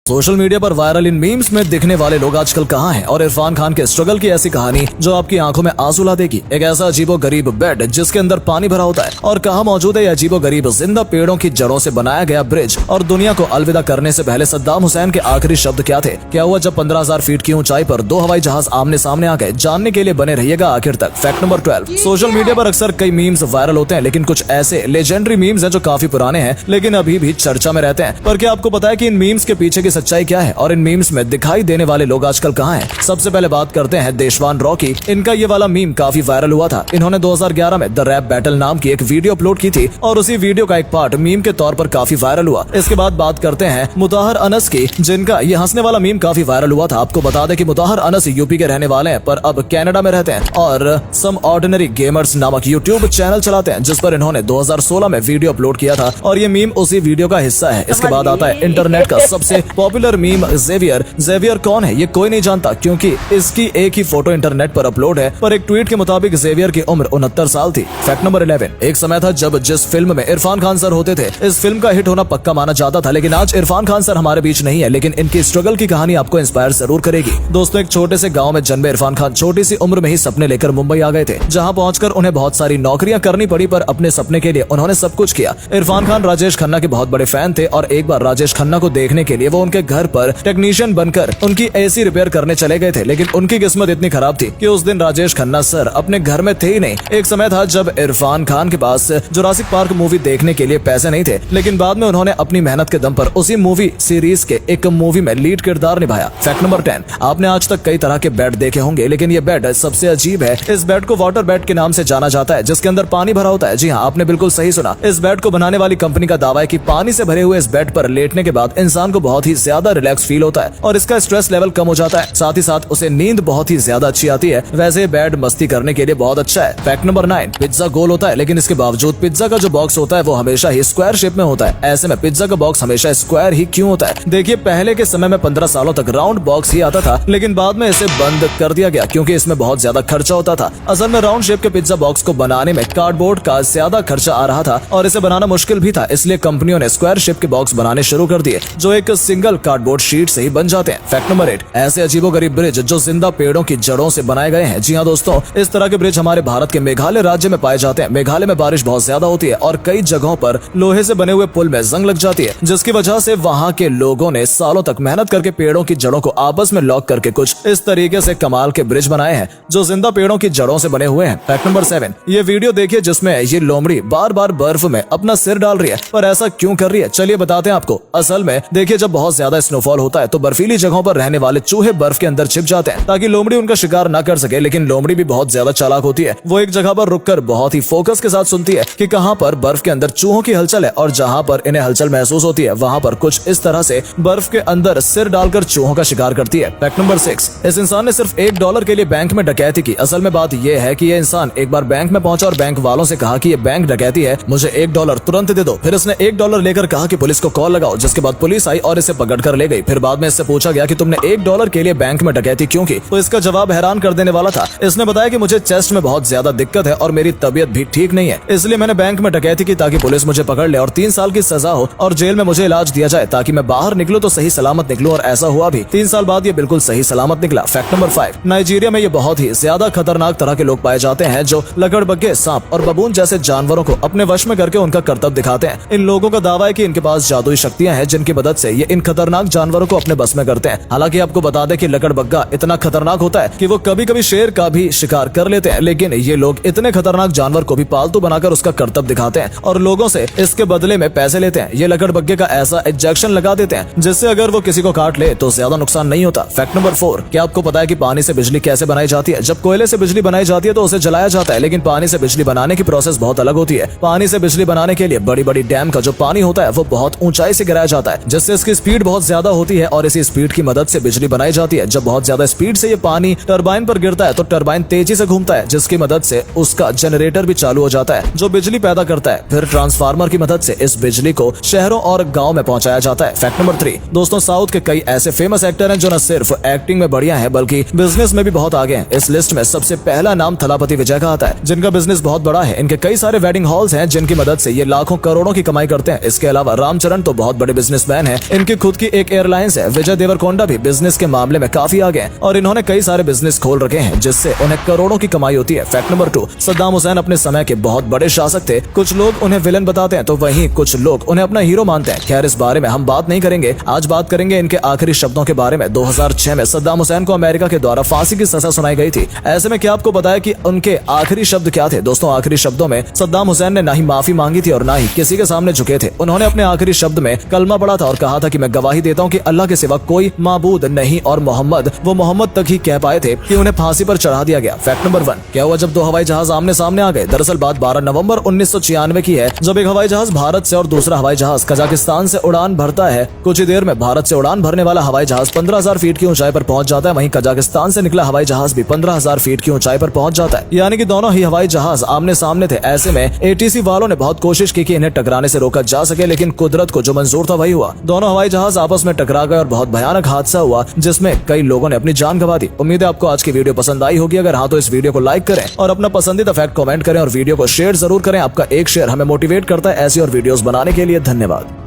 Social media पर viral इन memes में दिखने वाले लोग आजकल कहाँ हैं और इरफान खान के स्ट्रगल की ऐसी कहानी जो आपकी आंखों में आंसू ला देगी। एक ऐसा अजीबो गरीब बेड जिसके अंदर पानी भरा होता है और कहाँ मौजूद है यह अजीबो गरीब जिंदा पेड़ों की जड़ों से बनाया गया ब्रिज। और दुनिया को अलविदा करने से पहले सद्दाम हुसैन के आखिरी शब्द क्या थे? क्या हुआ जब 15,000 फीट की ऊंचाई पर 2 हवाई जहाज आमने सामने आ गए? जानने के लिए बने रहिएगा आखिर तक। Fact number 12। सोशल मीडिया पर अक्सर कई मीम्स वायरल होते हैं, लेकिन कुछ ऐसे लेजेंडरी मीम्स हैं जो काफी पुराने हैं लेकिन अभी भी चर्चा में रहते हैं। पर क्या आपको पता है कि इन मीम्स के पीछे की सच्चाई क्या है और इन मीम्स में दिखाई देने वाले लोग आजकल कहाँ हैं? सबसे पहले बात करते हैं देशवान रॉकी। इनका ये वाला मीम काफी वायरल हुआ था। इन्होंने 2011 में द रैप बैटल नाम की एक वीडियो अपलोड की थी और उसी वीडियो का एक पार्ट मीम के तौर पर काफी वायरल हुआ। इसके बाद बात करते हैं मुताहर अनस की, जिनका ये हंसने वाला मीम काफी वायरल हुआ था। आपको बता दें कि मुताहर अनस यूपी के रहने वाले हैं पर अब कनाडा में रहते हैं और सम ऑर्डिनरी गेमर्स नामक यूट्यूब चैनल चलाते हैं जिस पर इन्होंने 2016 में वीडियो अपलोड किया था और ये मीम उसी वीडियो का हिस्सा है। इसके बाद आता है इंटरनेट का सबसे पॉपुलर मीम जेवियर कौन है ये कोई नहीं जानता क्योंकि इसकी एक ही फोटो इंटरनेट पर अपलोड है, पर एक ट्वीट के मुताबिक जेवियर की उम्र 69 साल थी। Fact number 11। एक समय था जब जिस फिल्म में इरफान खान सर होते थे इस फिल्म का हिट होना पक्का माना जाता था, लेकिन आज इरफान खान सर हमारे बीच नहीं है, लेकिन इनकी स्ट्रगल की कहानी आपको इंस्पायर जरूर करेगी। दोस्तों, एक छोटे से गाँव में जन्मे इरफान खान छोटी सी उम्र में ही सपने लेकर मुंबई आ गए थे, जहाँ पहुंचकर उन्हें बहुत सारी नौकरियां करनी पड़ी पर अपने सपने के लिए उन्होंने सब कुछ किया। इरफान खान राजेश खन्ना के बहुत बड़े फैन थे और एक बार राजेश खन्ना को देखने के लिए वो उनके घर पर टेक्नीशियन बनकर उनकी एसी रिपेयर करने चले गए थे, लेकिन उनकी किस्मत इतनी खराब थी कि उस दिन राजेश खन्ना सर अपने घर में थे ही नहीं। एक समय था जब इरफान खान के पास जुरासिक पार्क मूवी देखने के लिए पैसे नहीं थे, लेकिन बाद में उन्होंने अपनी मेहनत के दम पर उसी मूवी सीरीज के एक मूवी में लीड किरदार निभाया। Fact number 10। आपने आज तक कई तरह के बेड देखे होंगे, लेकिन ये बेड सबसे अजीब है। इस बेड को वाटर बेड के नाम से जाना जाता है जिसके अंदर पानी भरा होता है। जी हाँ, आपने बिल्कुल सही सुना। इस बेड को बनाने वाली कंपनी का दावा है कि पानी से भरे हुए इस बेड पर लेटने के बाद इंसान को बहुत ही ज्यादा रिलैक्स फील होता है और इसका स्ट्रेस लेवल कम हो जाता है, साथ ही साथ उसे नींद बहुत ही ज्यादा अच्छी आती है। वैसे बेड मस्ती करने के लिए बहुत अच्छा है। Fact number 9। पिज्जा गोल होता है लेकिन इसके बावजूद पिज्जा का जो बॉक्स होता है वो हमेशा ही स्क्वायर शेप में होता है। ऐसे में पिज्जा का बॉक्स हमेशा स्क्वायर ही क्यों होता है? देखिए, पहले के समय में 15 सालों तक राउंड बॉक्स ही आता था, लेकिन बाद में इसे बंद कर दिया गया क्योंकि इसमें बहुत ज्यादा खर्चा होता था। असल में राउंड शेप के पिज्जा बॉक्स को बनाने में कार्डबोर्ड का ज्यादा खर्चा आ रहा था और इसे बनाना मुश्किल भी था, इसलिए कंपनियों ने स्क्वायर शेप के बॉक्स बनाने शुरू कर दिए जो एक सिंगल कार्डबोर्ड शीट से ही बन जाते हैं। Fact number 8। ऐसे अजीबोगरीब ब्रिज जो जिंदा पेड़ों की जड़ों से बनाए गए हैं। जी हाँ दोस्तों, इस तरह के ब्रिज हमारे भारत के मेघालय राज्य में पाए जाते हैं। मेघालय में बारिश बहुत ज्यादा होती है और कई जगहों पर लोहे से बने हुए पुल में जंग लग जाती है, जिसकी वजह से वहाँ के लोगों ने सालों तक मेहनत करके पेड़ों की जड़ों को आपस में लॉक करके कुछ इस तरीके से कमाल के ब्रिज बनाए हैं जो जिंदा पेड़ों की जड़ों से बने हुए हैं। Fact number 7। ये वीडियो देखिए जिसमें ये लोमड़ी बार बार बर्फ में अपना सिर डाल रही है, पर ऐसा क्यों कर रही है चलिए बताते हैं आपको। असल में देखिए, जब बहुत ज्यादा स्नोफॉल होता है तो बर्फीली जगहों पर रहने वाले चूहे बर्फ के अंदर छिप जाते हैं ताकि लोमड़ी उनका शिकार न कर सके, लेकिन लोमड़ी भी बहुत ज्यादा चालाक होती है। वो एक जगह पर रुककर बहुत ही फोकस के साथ सुनती है कि कहां पर बर्फ के अंदर चूहों की हलचल है और जहां पर इन्हें हलचल महसूस होती है वहां पर कुछ इस तरह से बर्फ के अंदर सिर डालकर चूहों का शिकार करती है। Fact number 6। इस इंसान ने सिर्फ $1 के लिए बैंक में डकैती की। असल में बात यह है कि ये इंसान एक बार बैंक में पहुंचा और बैंक वालों से कहा कि ये बैंक डकैती है, मुझे $1 तुरंत दे दो। फिर इसने $1 लेकर कहा कि पुलिस को कॉल लगाओ, जिसके बाद पुलिस आई और इसे पकड़ कर ले गई। फिर बाद में इससे पूछा गया कि तुमने $1 के लिए बैंक में डकैती क्यों की, तो इसका जवाब हैरान कर देने वाला था। इसने बताया कि मुझे चेस्ट में बहुत ज्यादा दिक्कत है और मेरी तबीयत भी ठीक नहीं है, इसलिए मैंने बैंक में डकैती की ताकि पुलिस मुझे पकड़ ले और 3 साल की सजा हो और जेल में मुझे इलाज दिया जाए ताकि मैं बाहर निकलूं तो सही सलामत निकलूं, और ऐसा हुआ भी। 3 साल बाद ये बिल्कुल सही सलामत निकला। Fact number 5। नाइजीरिया में ये बहुत ही ज्यादा खतरनाक तरह के लोग पाए जाते हैं जो लकड़बग्घे, सांप और बबून जैसे जानवरों को अपने वश में करके उनका कर्तव्य दिखाते हैं। इन लोगों का दावा है कि इनके पास जादुई शक्तियां हैं जिनकी मदद से ये इन खतरनाक जानवरों को अपने बस में करते हैं। हालांकि आपको बता दें कि लकड़बग्घा इतना खतरनाक होता है कि वो कभी कभी शेर का भी शिकार कर लेते हैं, लेकिन ये लोग इतने खतरनाक जानवर को भी पालतू बनाकर उसका कर्तव्य दिखाते हैं और लोगों से इसके बदले में पैसे लेते हैं। ये लकड़बग्घे का ऐसा इंजेक्शन लगा देते हैं जिससे अगर वो किसी को काट ले तो ज्यादा नुकसान नहीं होता। Fact number 4। क्या आपको पता है कि पानी से बिजली कैसे बनाई जाती है? जब कोयले से बिजली बनाई जाती है तो उसे जलाया जाता है, लेकिन पानी से बिजली बनाने की प्रोसेस बहुत अलग होती है। पानी से बिजली बनाने के लिए बड़ी बड़ी डैम का जो पानी होता है वो बहुत ऊंचाई से गिराया जाता है, जिससे इसकी स्पीड बहुत ज्यादा होती है और इसी स्पीड की मदद से बिजली बनाई जाती है। जब बहुत ज्यादा स्पीड से ये पानी टरबाइन पर गिरता है तो टरबाइन तेजी से घूमता है, जिसकी मदद से उसका जनरेटर भी चालू हो जाता है जो बिजली पैदा करता है। फिर ट्रांसफार्मर की मदद से इस बिजली को शहरों और गाँव में पहुंचाया जाता है। Fact number 3। दोस्तों, साउथ के कई ऐसे फेमस एक्टर हैं जो न सिर्फ एक्टिंग में बढ़िया है बल्कि बिजनेस में भी बहुत आगे हैं। इस लिस्ट में सबसे पहला नाम थलापति विजय का आता है, जिनका बिजनेस बहुत बड़ा है। इनके कई सारे वेडिंग हॉल्स हैं जिनकी मदद से ये लाखों करोड़ों की कमाई करते हैं। इसके अलावा रामचरण तो बहुत बड़े बिजनेसमैन हैं। इनकी खुद खुद की एक एयरलाइंस है। विजय देवरकोंडा भी बिजनेस के मामले में काफी आगे हैं और इन्होंने कई सारे बिजनेस खोल रखे हैं जिससे उन्हें करोड़ों की कमाई होती है। फैक्ट नंबर 2, सद्दाम हुसैन अपने समय के बहुत बड़े शासक थे। कुछ लोग उन्हें विलन बताते हैं तो वहीं कुछ लोग उन्हें अपना हीरो मानते हैं। खैर, इस बारे में हम बात नहीं करेंगे। आज बात करेंगे इनके आखिरी शब्दों के बारे में। 2006 में सद्दाम हुसैन को अमेरिका के द्वारा फांसी की सजा सुनाई गई थी। ऐसे में क्या आपको पता है कि उनके आखिरी शब्द क्या थे? दोस्तों, आखिरी शब्दों में सद्दाम हुसैन ने ना ही माफी मांगी थी और ना ही किसी के सामने झुके थे। उन्होंने अपने आखिरी शब्द में कलमा पढ़ा था और कहा था कि मैं गवाही देता हूँ कि अल्लाह के सिवा कोई माबूद नहीं और मोहम्मद, वो मोहम्मद तक ही कह पाए थे कि उन्हें फांसी पर चढ़ा दिया गया। फैक्ट नंबर 1, क्या हुआ जब 2 हवाई जहाज आमने सामने आ गए? दरअसल बात 12 नवंबर 1996 की है, जब एक हवाई जहाज भारत से और दूसरा हवाई जहाज कजाकिस्तान से उड़ान भरता है। कुछ ही देर में भारत से उड़ान भरने वाला हवाई जहाज 15,000 फीट की ऊंचाई पर पहुंच जाता है। वहीं कजाकिस्तान से निकला हवाई जहाज भी 15,000 फीट की ऊंचाई पर पहुंच जाता है। यानी कि दोनों ही हवाई जहाज आमने सामने थे। ऐसे में एटीसी वालों ने बहुत कोशिश की कि इन्हें टकराने से रोका जा सके, लेकिन कुदरत को जो मंजूर था वही हुआ। दोनों हवाई जहाज आपस में टकरा गए और बहुत भयानक हादसा हुआ जिसमें कई लोगों ने अपनी जान गंवा दी। उम्मीद है आपको आज की वीडियो पसंद आई होगी। अगर हाँ तो इस वीडियो को लाइक करें और अपना पसंदीदा फैक्ट कमेंट करें और वीडियो को शेयर जरूर करें। आपका एक शेयर हमें मोटिवेट करता है ऐसी और वीडियोस बनाने के लिए। धन्यवाद।